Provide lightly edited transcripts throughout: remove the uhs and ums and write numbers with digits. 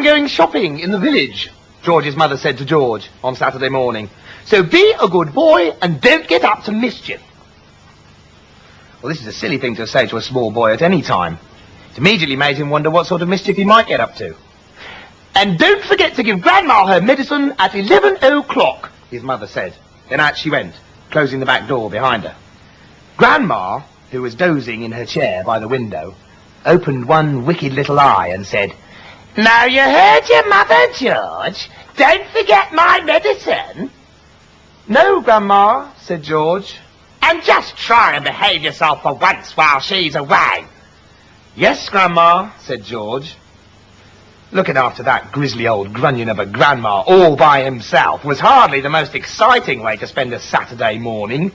I'm going shopping in the village, George's mother said to George on Saturday morning. So be a good boy and don't get up to mischief. Well, this is a silly thing to say to a small boy at any time. It immediately made him wonder what sort of mischief he might get up to. And don't forget to give Grandma her medicine at 11 o'clock, his mother said. Then out she went, closing the back door behind her. Grandma, who was dozing in her chair by the window, opened one wicked little eye and said, "Now you heard your mother, George. Don't forget my medicine." "No, Grandma," said George. "And just try and behave yourself for once while she's away." "Yes, Grandma," said George. Looking after that grisly old grunion of a grandma all by himself was hardly the most exciting way to spend a Saturday morning.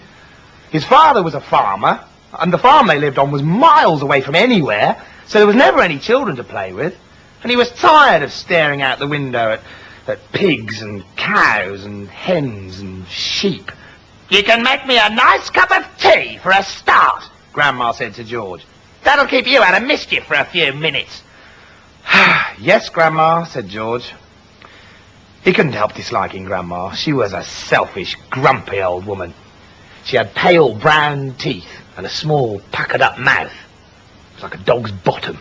His father was a farmer, and the farm they lived on was miles away from anywhere, so there was never any children to play with, and he was tired of staring out the window at pigs and cows and hens and sheep. "You can make me a nice cup of tea for a start," Grandma said to George. "That'll keep you out of mischief for a few minutes." "Yes, Grandma," said George. He couldn't help disliking Grandma. She was a selfish, grumpy old woman. She had pale brown teeth and a small, puckered-up mouth. It was like a dog's bottom.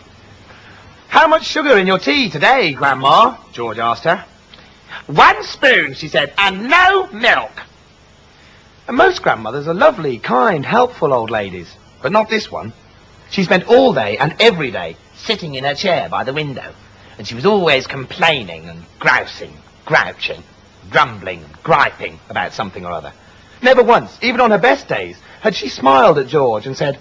"How much sugar in your tea today, Grandma?" George asked her. "1 spoon, she said, "and no milk." And most grandmothers are lovely, kind, helpful old ladies, but not this one. She spent all day and every day sitting in her chair by the window, and she was always complaining and grousing, grouching, grumbling and griping about something or other. Never once, even on her best days, had she smiled at George and said,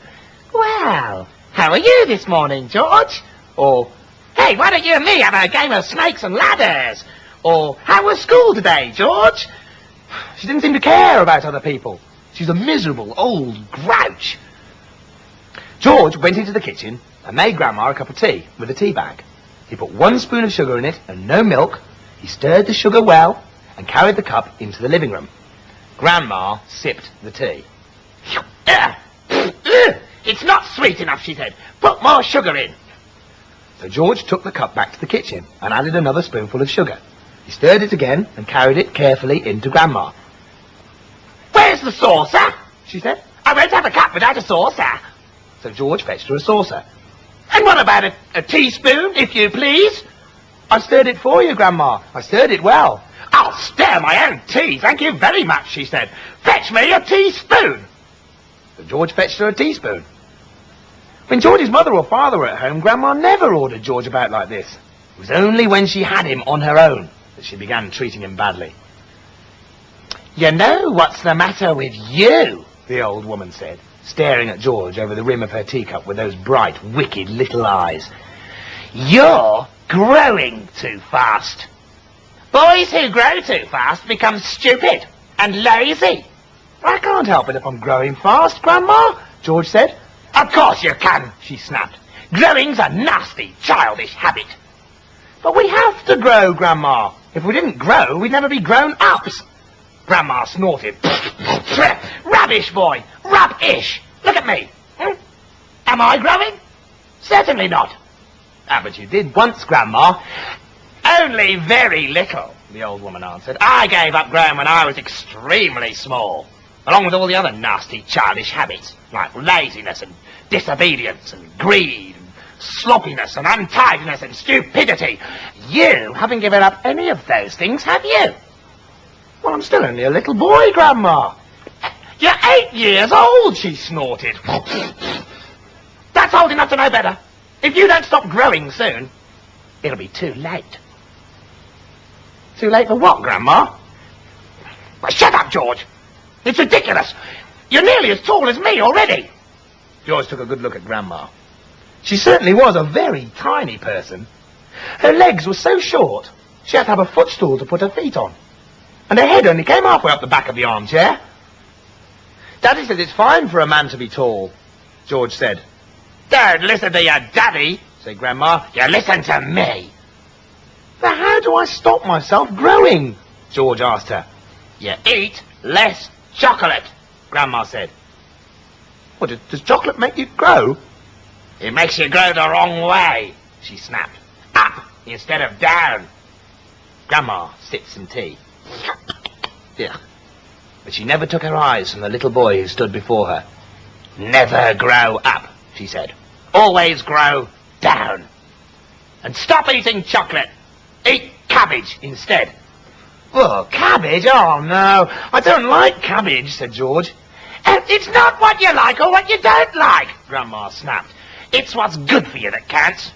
"Well, how are you this morning, George?" Or, "Hey, why don't you and me have a game of snakes and ladders?" Or, "How was school today, George?" She didn't seem to care about other people. She was a miserable old grouch. George went into the kitchen and made Grandma a cup of tea with a tea bag. He put 1 spoon of sugar in it and no milk. He stirred the sugar well and carried the cup into the living room. Grandma sipped the tea. "It's not sweet enough," she said. "Put more sugar in." So George took the cup back to the kitchen and added another spoonful of sugar. He stirred it again and carried it carefully into Grandma. "Where's the saucer?" she said. "I won't have a cup without a saucer." So George fetched her a saucer. "And what about a teaspoon, if you please?" "I stirred it for you, Grandma. I stirred it well." "I'll stir my own tea, thank you very much," she said. "Fetch me a teaspoon." So George fetched her a teaspoon. When George's mother or father were at home, Grandma never ordered George about like this. It was only when she had him on her own that she began treating him badly. "You know what's the matter with you?" the old woman said, staring at George over the rim of her teacup with those bright, wicked little eyes. "You're growing too fast. Boys who grow too fast become stupid and lazy." "I can't help it if I'm growing fast, Grandma," George said. "Of course you can," she snapped. "Growing's a nasty, childish habit." "But we have to grow, Grandma. If we didn't grow, we'd never be grown-ups." Grandma snorted. "Rubbish, boy! Rubbish! Look at me! Am I growing? Certainly not." "Ah, but you did once, Grandma." "Only very little," the old woman answered. "I gave up growing when I was extremely small, along with all the other nasty, childish habits, like laziness and disobedience and greed and sloppiness and untidiness and stupidity. You haven't given up any of those things, have you?" "Well, I'm still only a little boy, Grandma." "You're 8 years old," she snorted. "That's old enough to know better. If you don't stop growing soon, it'll be too late." "Too late for what, Grandma?" "Well, shut up, George. It's ridiculous. You're nearly as tall as me already." George took a good look at Grandma. She certainly was a very tiny person. Her legs were so short, she had to have a footstool to put her feet on. And her head only came halfway up the back of the armchair. "Daddy says it's fine for a man to be tall," George said. "Don't listen to your daddy," said Grandma. "You listen to me." "But how do I stop myself growing?" George asked her. "You eat less chocolate," Grandma said. "What, does chocolate make you grow?" "It makes you grow the wrong way," she snapped. "Up instead of down. Grandma sipped some tea. Yeah. But she never took her eyes from the little boy who stood before her. Never grow up, she said. Always grow down. And stop eating chocolate. Eat cabbage instead. Oh, cabbage? Oh, no. I don't like cabbage, said George. It's not what you like or what you don't like, Grandma snapped. It's what's good for you that counts.